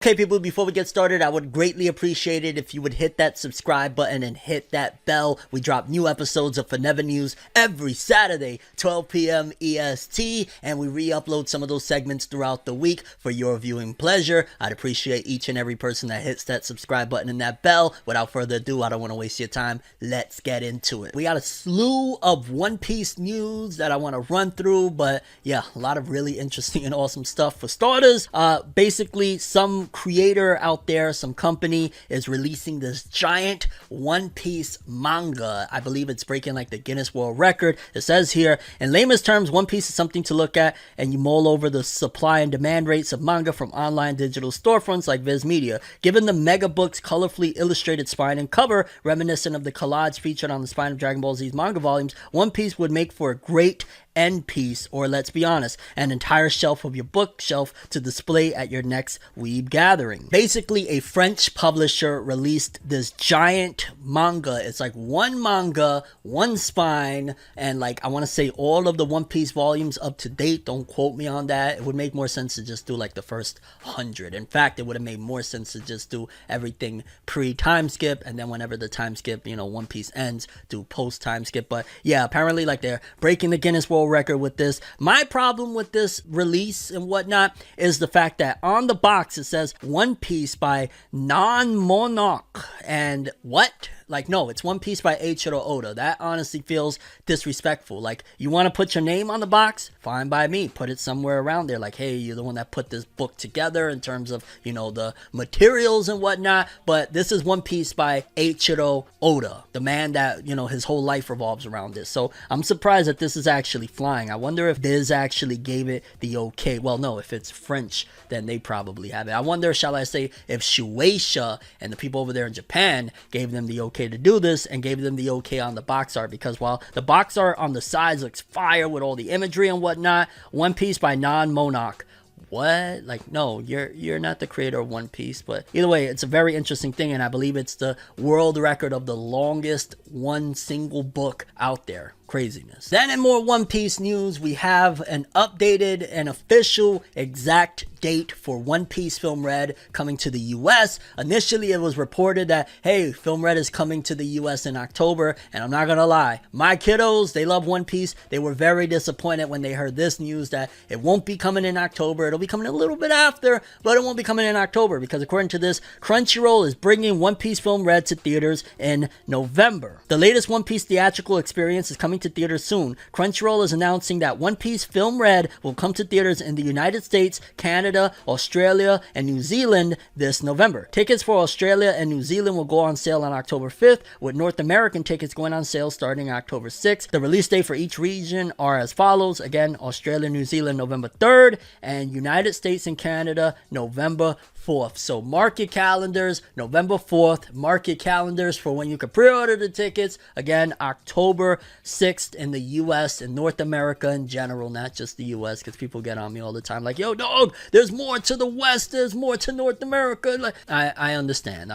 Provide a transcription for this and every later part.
Okay, people, before we get started, I would greatly appreciate it if you would hit that subscribe button and hit that bell. We drop new episodes of FORNEVER News every Saturday, 12 p.m. EST, and we re-upload some of those segments throughout the week for your viewing pleasure. I'd appreciate each and every person that hits that subscribe button and that bell. Without further ado, I don't want to waste your time. Let's get into it. We got a slew of One Piece news that I want to run through, but yeah, a lot of really interesting and awesome stuff. For starters, basically some creator out there, some company is releasing this giant One Piece manga. I believe it's breaking like the Guinness World Record. It says here, in layman's terms, One Piece is something to look at and you mull over the supply and demand rates of manga from online digital storefronts like Viz Media. Given the mega book's colorfully illustrated spine and cover, reminiscent of the collage featured on the spine of Dragon Ball Z's manga volumes, One Piece would make for a great end piece, or let's be honest, an entire shelf of your bookshelf to display at your next weeb gathering. Basically, a French publisher released this giant manga. It's like one manga, one spine, and like I want to say all of the One Piece volumes up to date. Don't quote me on that. It would make more sense to just do like the first 100. In fact, it would have made more sense to just do everything pre-time skip, and then whenever the time skip, you know, One Piece ends, do post-time skip. But yeah, apparently like they're breaking the Guinness World Record with this. My problem with this release and whatnot is the fact that on the box it says One Piece by Non-Monarch, and what? Like, no, it's One Piece by Eiichiro Oda. That honestly feels disrespectful. Like, you want to put your name on the box? Fine by me. Put it somewhere around there. Like, hey, you're the one that put this book together in terms of, you know, the materials and whatnot. But this is One Piece by Eiichiro Oda, the man that, you know, his whole life revolves around this. So I'm surprised that this is actually flying. I wonder if Viz actually gave it the okay. Well, no, if it's French, then they probably have it. I wonder, shall I say, if Shueisha and the people over there in Japan gave them the okay to do this and gave them the okay on the box art, because while the box art on the sides looks fire with all the imagery and whatnot, One Piece by Non-Monarch. What? Like, no, you're not the creator of One Piece. But either way, it's a very interesting thing, and I believe it's the world record of the longest one single book out there. Craziness. Then in more One Piece news, we have an updated and official exact date for One Piece Film Red coming to the US. Initially, it was reported that, hey, Film Red is coming to the US in October, and I'm not gonna lie, my kiddos, they love One Piece. They were very disappointed when they heard this news that it won't be coming in October. It'll be coming a little bit after, but it won't be coming in October, because according to this, Crunchyroll is bringing One Piece Film Red to theaters in November. The latest One Piece theatrical experience is coming to theaters soon. Crunchyroll is announcing that One Piece Film Red will come to theaters in the United States, Canada, Australia, and New Zealand this November. Tickets for Australia and New Zealand will go on sale on October 5th, with North American tickets going on sale starting October 6th. The release date for each region are as follows. Again, Australia, New Zealand, November 3rd, and United States and Canada, November 4th. So mark your calendars, November 4th. Mark your calendars for when you can pre-order the tickets. Again, October 6th in the US and North America in general, not just the US, because people get on me all the time like, yo, dog, there's more to the West, there's more to North America. Like, I understand.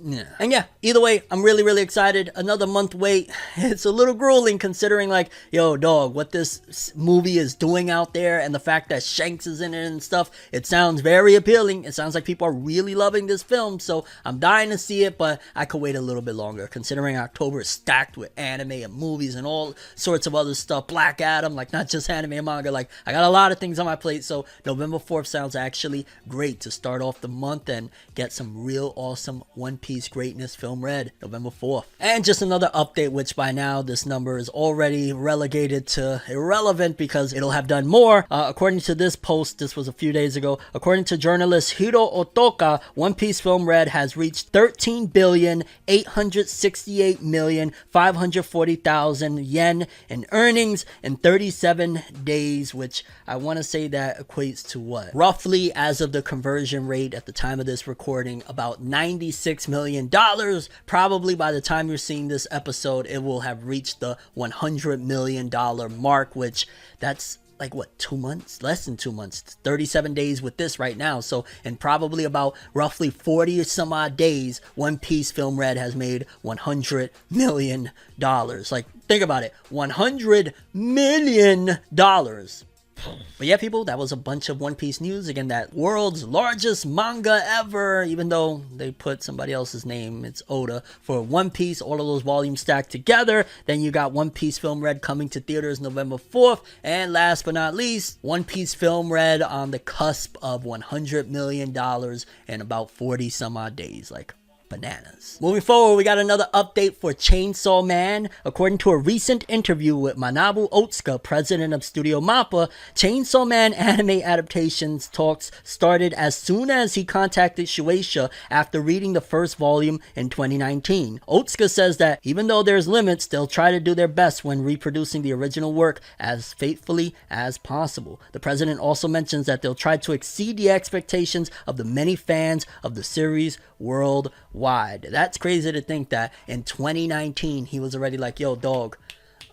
Yeah. And yeah, either way, I'm really excited. Another month wait. It's a little grueling considering, like, yo, dog, what this movie is doing out there and the fact that Shanks is in it and stuff. It sounds very appealing. It sounds like people are really loving this film, so I'm dying to see it, but I could wait a little bit longer considering October is stacked with anime and movies and all sorts of other stuff. Black Adam, like, not just anime and manga, like, I got a lot of things on my plate. So November 4th sounds actually great to start off the month and get some real awesome One Piece greatness. Film Red, November 4th. And just another update, which by now this number is already relegated to irrelevant because it'll have done more. According to this post, this was a few days ago, according to journalist Hiro Otoka, One Piece Film Red has reached 13,868,540,000 yen in earnings in 37 days, which I want to say that equates to what? Roughly, as of the conversion rate at the time of this recording, about $96 million. Probably by the time you're seeing this episode, it will have reached the $100 million mark, which that's like what, 2 months, less than 2 months, 37 days with this right now. So in probably about roughly 40 or some odd days, One Piece Film Red has made $100 million. Like, think about it, $100 million. But yeah, people, that was a bunch of One Piece news. Again, that world's largest manga ever, even though they put somebody else's name, it's Oda, for One Piece, all of those volumes stacked together. Then you got One Piece Film Red coming to theaters November 4th. And last but not least, One Piece Film Red on the cusp of $100 million in about 40 some odd days. Like, bananas. Moving forward, we got another update for Chainsaw Man. According to a recent interview with Manabu Otsuka, president of Studio Mappa, Chainsaw Man anime adaptations talks started as soon as he contacted Shueisha after reading the first volume in 2019. Otsuka says that even though there's limits, they'll try to do their best when reproducing the original work as faithfully as possible. The president also mentions that they'll try to exceed the expectations of the many fans of the series worldwide. That's crazy to think that in 2019 he was already like, yo dog,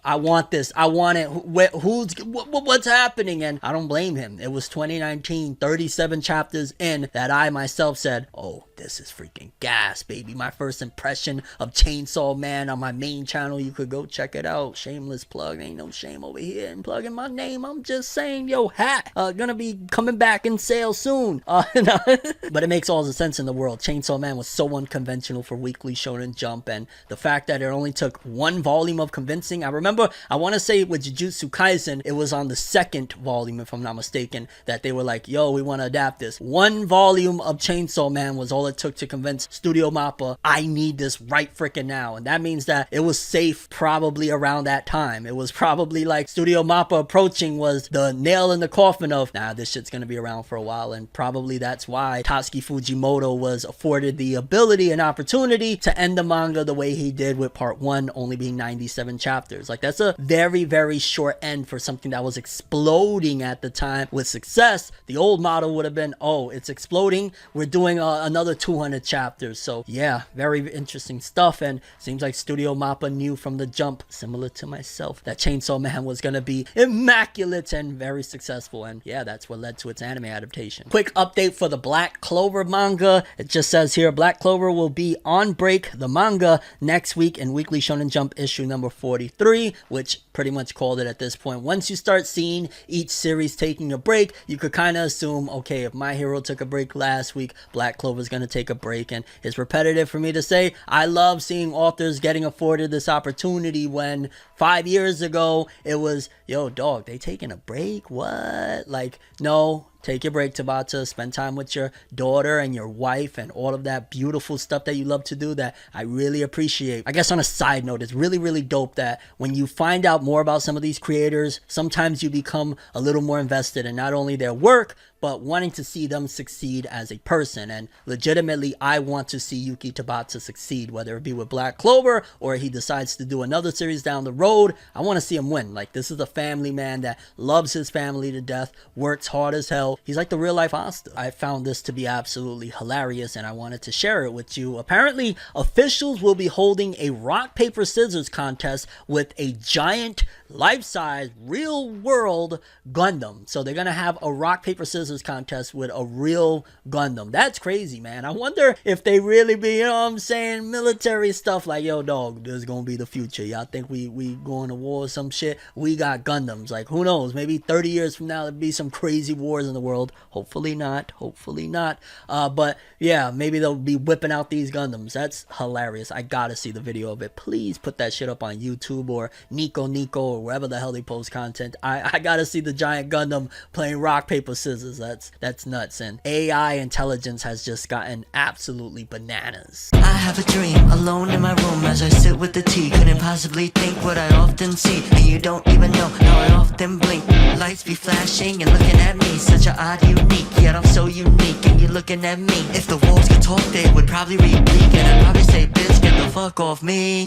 I want this, I want it, what's happening? And I don't blame him. It was 2019, 37 chapters in, that I myself said, oh, this is freaking gas, baby. My first impression of Chainsaw Man on my main channel. You could go check it out. Shameless plug. Ain't no shame over here in plugging my name. I'm just saying, yo, hat gonna be coming back in sale soon. But it makes all the sense in the world. Chainsaw Man was so unconventional for Weekly Shonen Jump, and the fact that it only took one volume of convincing. I remember, I want to say with Jujutsu Kaisen, it was on the second volume, if I'm not mistaken, that they were like, yo, we want to adapt this. One volume of Chainsaw Man was all it took to convince Studio Mappa, I need this right freaking now. And that means that it was safe probably around that time. It was probably like Studio Mappa approaching was the nail in the coffin of, nah, this shit's gonna be around for a while. And probably that's why Tatsuki Fujimoto was afforded the ability and opportunity to end the manga the way he did with part 1 only being 97 chapters. Like, that's a very, very short end for something that was exploding at the time with success. The old model would have been, oh, it's exploding, we're doing another 200 chapters. So yeah, very interesting stuff. And seems like Studio Mappa knew from the jump, similar to myself, that Chainsaw Man was gonna be immaculate and very successful. And yeah, that's what led to its anime adaptation. Quick update for the Black Clover manga. It just says here, Black Clover will be on break, the manga, next week in Weekly Shonen Jump issue number 43, which pretty much called it at this point. Once you start seeing each series taking a break, you could kind of assume, okay, if My Hero took a break last week, Black Clover's gonna take a break. And it's repetitive for me to say, I love seeing authors getting afforded this opportunity when 5 years ago it was, yo dog, they taking a break? What? Like, no, take your break, Tabata. Spend time with your daughter and your wife and all of that beautiful stuff that you love to do that I really appreciate. I guess on a side note, it's really, really dope that when you find out more about some of these creators, sometimes you become a little more invested in not only their work, but wanting to see them succeed as a person. And legitimately, I want to see Yuki Tabata succeed, whether it be with Black Clover or he decides to do another series down the road. I want to see him win. Like, this is a family man that loves his family to death, works hard as hell. He's like the real life Asta. I found this to be absolutely hilarious and I wanted to share it with you. Apparently, officials will be holding a rock, paper, scissors contest with a giant, life-size, real-world Gundam. So they're gonna have a rock, paper, scissors contest with a real Gundam. That's crazy, man. I wonder if they really be, you know what I'm saying, military stuff like, yo dog, this is gonna be the future. Y'all think we going to war or some shit? We got Gundams. Like, who knows, maybe 30 years from now there'll be some crazy wars in the world. Hopefully not, hopefully not. But yeah, maybe they'll be whipping out these Gundams. That's hilarious. I gotta see the video of it. Please put that shit up on YouTube or Nico or wherever the hell they post content. I gotta see the giant Gundam playing rock, paper, scissors. That's nuts. And AI intelligence has just gotten absolutely bananas. I have a dream, alone in my room as I sit with the tea. Couldn't possibly think what I often see, and you don't even know how I often blink. Lights be flashing and looking at me, such an odd unique, yet I'm so unique and you're looking at me. If the walls could talk, they would probably read bleak, and I'd probably say, bitch, get the fuck off me.